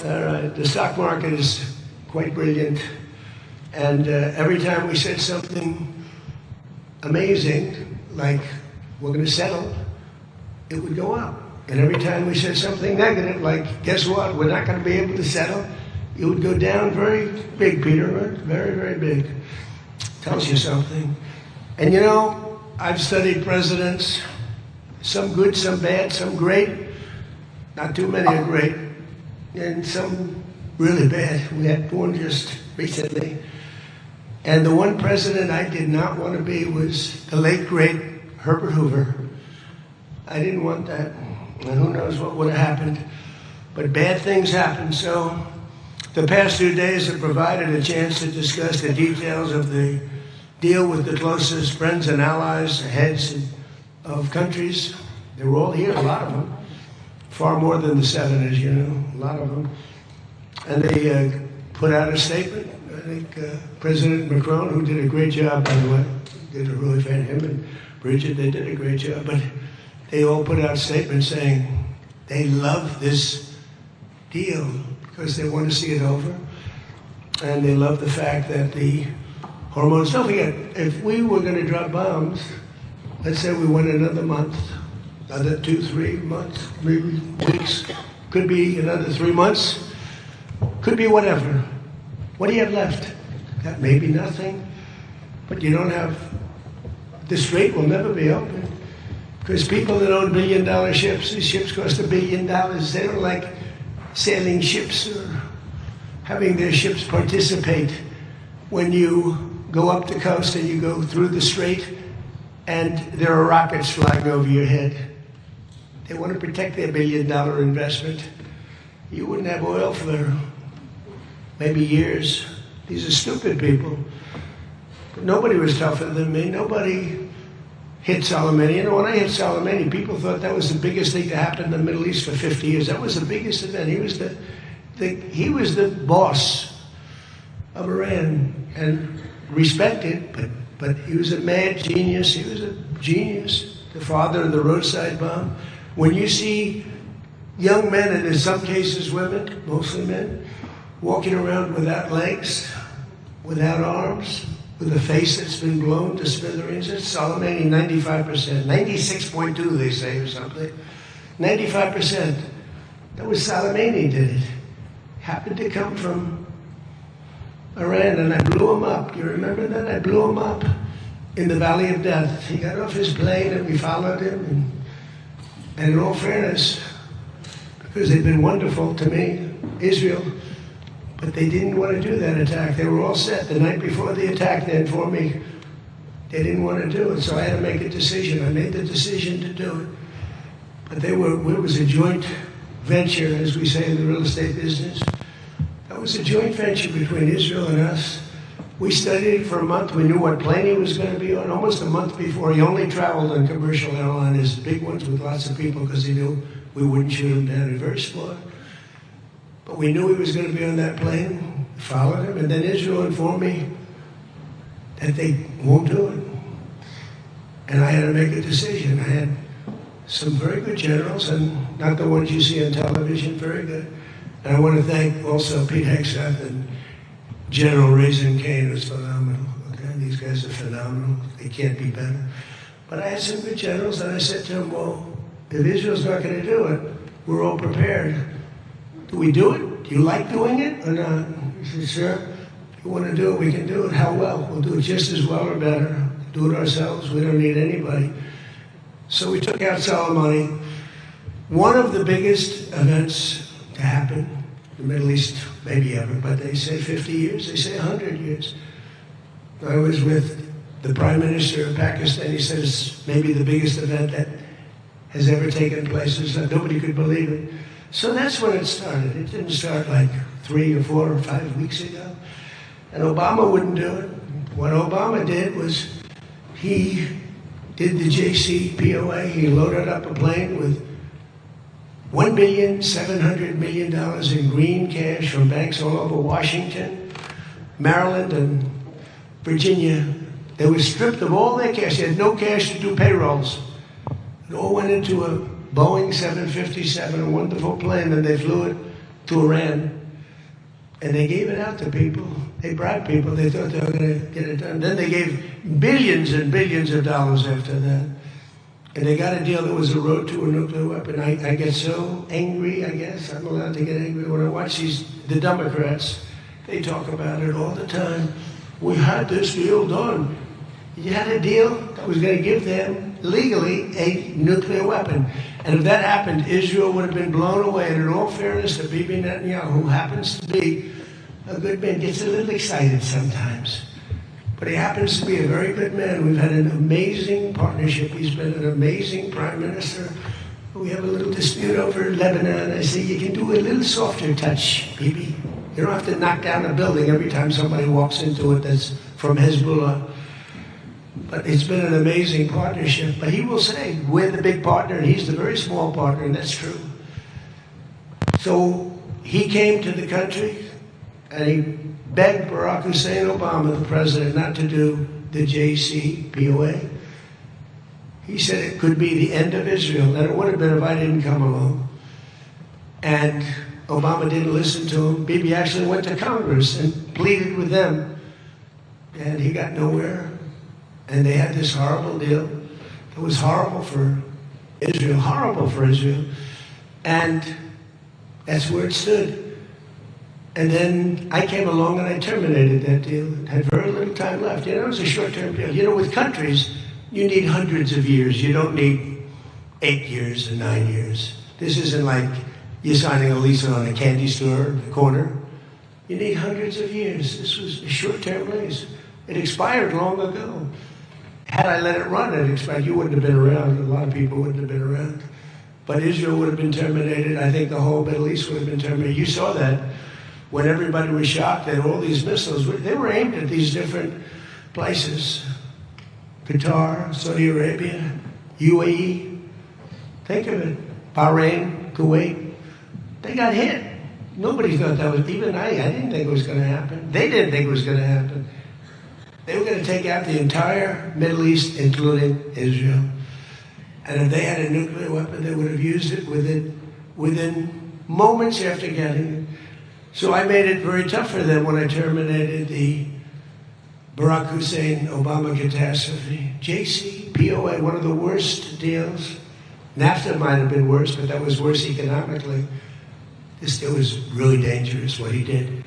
All right. The stock market is quite brilliant. And every time we said something amazing, like we're going to settle, it would go up. And every time we said something negative, like, guess what, we're not going to be able to settle, it would go down very big, Peter, right? Very, very big. Tells you something. And you know, I've studied presidents, some good, some bad, some great. Not too many are great. And some really bad. We had one just recently. And the one president I did not want to be was the late, great Herbert Hoover. I didn't want that. And who knows what would have happened. But bad things happen. So the past 2 days have provided a chance to discuss the details of the deal with the closest friends and allies, heads of countries. They were all here, a lot of them. Far more than the senators, you know, a lot of them. And they put out a statement. I think President Macron, who did a great job, by the way, did a really fan, him and Bridget, they did a great job. But they all put out statements saying they love this deal because they want to see it over. And they love the fact that the hormones, don't forget, if we were going to drop bombs, let's say we went another month, another 2, 3 months, maybe weeks, could be another 3 months, could be whatever. What do you have left? Got maybe nothing, but you don't have, the strait will never be open. Because people that own billion-dollar ships, these ships cost $1 billion, they don't like sailing ships or having their ships participate when you go up the coast and you go through the strait and there are rockets flying over your head. They want to protect their $1 billion investment. You wouldn't have oil for maybe years. These are stupid people. But nobody was tougher than me. Nobody hit Soleimani. You know, when I hit Soleimani, people thought that was the biggest thing to happen in the Middle East for 50 years. That was the biggest event. He was the boss of Iran and respected, but he was a mad genius. He was a genius, the father of the roadside bomb. When you see young men, and in some cases women, mostly men, walking around without legs, without arms, with a face that's been blown to smithereens, it's Soleimani, 95%, 96.2 they say or something, 95%. That was Soleimani did it. Happened to come from Iran, and I blew him up. You remember that? I blew him up in the Valley of Death. He got off his plane and we followed him. And in all fairness, because they've been wonderful to me, Israel, but they didn't want to do that attack. They were all set. The night before the attack, they informed me they didn't want to do it. So I had to make a decision. I made the decision to do it. But it was a joint venture, as we say in the real estate business. That was a joint venture between Israel and us. We studied it for a month. We knew what plane he was going to be on. Almost a month before, he only traveled on commercial airliners, big ones with lots of people, because he knew we wouldn't shoot him down. He was very smart. But we knew he was going to be on that plane. We followed him, and then Israel informed me that they won't do it. And I had to make a decision. I had some very good generals, and not the ones you see on television, very good. And I want to thank also Pete Hegseth and General Raisin Kane, who's phenomenal. Okay? These guys are phenomenal. They can't be better. But I had some good generals, and I said to them, well, if Israel's not going to do it, we're all prepared. Do we do it? Do you like doing it or not? He said, sure. If you want to do it, we can do it. How well? We'll do it just as well or better. Do it ourselves. We don't need anybody. So we took out Soleimani. One of the biggest events to happen in the Middle East, maybe ever, but they say 50 years, they say 100 years. I was with the Prime Minister of Pakistan. He said it's maybe the biggest event that has ever taken place. Nobody could believe it. So that's when it started. It didn't start like 3 or 4 or 5 weeks ago. And Obama wouldn't do it. What Obama did was he did the JCPOA. He loaded up a plane with $1.7 billion in green cash from banks all over Washington, Maryland, and Virginia. They were stripped of all their cash. They had no cash to do payrolls. It all went into a Boeing 757, a wonderful plane, and they flew it to Iran, and they gave it out to people. They bribed people. They thought they were going to get it done. Then they gave billions and billions of dollars after that. And they got a deal that was a road to a nuclear weapon. I get so angry, I guess. I'm allowed to get angry when I watch the Democrats. They talk about it all the time. We had this deal done. You had a deal that was going to give them, legally, a nuclear weapon. And if that happened, Israel would have been blown away. And in all fairness to Bibi Netanyahu, who happens to be a good man, gets a little excited sometimes. But he happens to be a very good man. We've had an amazing partnership. He's been an amazing prime minister. We have a little dispute over Lebanon. I say, you can do a little softer touch, Bibi. You don't have to knock down a building every time somebody walks into it that's from Hezbollah. But it's been an amazing partnership. But he will say, we're the big partner, and he's the very small partner, and that's true. So he came to the country, and he begged Barack Hussein Obama, the president, not to do the JCPOA. He said it could be the end of Israel, and it would have been if I didn't come along. And Obama didn't listen to him. Bibi actually went to Congress and pleaded with them, and he got nowhere. And they had this horrible deal. It was horrible for Israel, and that's where it stood. And then I came along and I terminated that deal. Had very little time left. It was a short-term deal. With countries, you need hundreds of years. You don't need 8 years and 9 years. This isn't like you're signing a lease on a candy store in the corner. You need hundreds of years. This was a short-term lease. It expired long ago. Had I let it run, it expired. You wouldn't have been around. A lot of people wouldn't have been around. But Israel would have been terminated. I think the whole Middle East would have been terminated. You saw that when everybody was shocked that all these missiles, they were aimed at these different places. Qatar, Saudi Arabia, UAE. Think of it. Bahrain, Kuwait. They got hit. Nobody thought that was, even I didn't think it was going to happen. They didn't think it was going to happen. They were going to take out the entire Middle East, including Israel. And if they had a nuclear weapon, they would have used it within moments after getting it. So I made it very tough for them when I terminated the Barack Hussein Obama catastrophe. JCPOA, one of the worst deals. NAFTA might have been worse, but that was worse economically. This deal was really dangerous, what he did.